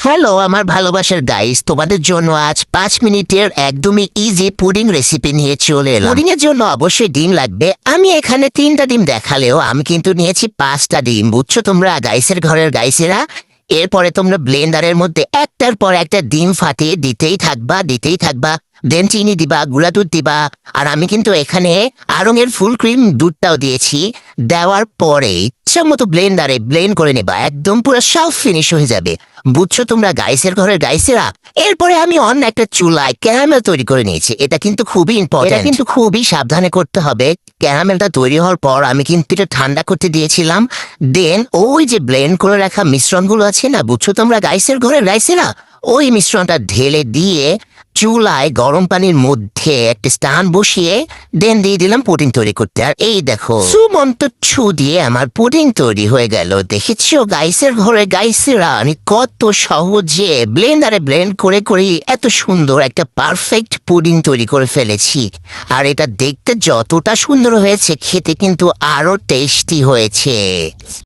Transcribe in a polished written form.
Hello আমার ভালোবাসার guys, তোমাদের জন্য আজ 5 মিনিটের একদমই ইজি পুডিং রেসিপি নিয়ে চলে এলাম। পুডিং এর জন্য অবশ্যই ডিম লাগবে। আমি এখানে 3টা ডিম দেখালেও আমি কিন্তু নিয়েছি 5টা ডিম, বুঝছো তোমরা গাইসের ঘরের গাইসেরা। এরপরে তোমরা ব্লেন্ডারের মধ্যে একটার পর একটা ডিম ফাটিয়ে দিতেই থাকবা। দেন চিনি দিবা, গুঁড়া দুধ দিবা। আর আমি কিন্তু এখানে আড়ং-এর ফুল ক্রিম দুধটাও দিয়েছি। দেওয়ার পরে ইচ্ছা মতো ব্লেন্ডারে ব্লেন্ড করে নেবা, একদম পুরো সব ফিনিশ হয়ে যাবে, বুঝছো তোমরা গাইসের ঘরের গাইসেরা। এরপরে আমি অন্য একটা চুলায় ক্যারামেল তৈরি করে নিয়েছি। এটা কিন্তু খুবই ইম্পর্টেন্ট, এটা কিন্তু খুবই সাবধানে করতে হবে। ক্যারামেলটা তৈরি হওয়ার পর আমি কিন্তু এটা ঠান্ডা করতে দিয়েছিলাম। দেন ওই যে ব্লেন্ড করে রাখা মিশ্রণগুলো আছে না, বুঝছো তোমরা গাইসের ঘরের গাইসেরা, ওই মিশ্রণটা ঢেলে দিয়ে চুলায় গরম পানির মধ্যে একটা স্টান বসিয়ে দেন দিয়ে দিলাম পুডিং তৈরি করতে। আর এই দেখো সুমন্ত ছু দিয়ে আমার পুডিং তৈরি হয়ে গেল। দেখেছো গাইসের ঘরে গাইসেরা, আমি কত সহজে ব্লেন্ডারে ব্লেন্ড করে করে এত সুন্দর একটা পারফেক্ট পুডিং তৈরি করে ফেলেছি। আর এটা দেখতে যতটা সুন্দর হয়েছে, খেতে কিন্তু আরো টেস্টি হয়েছে।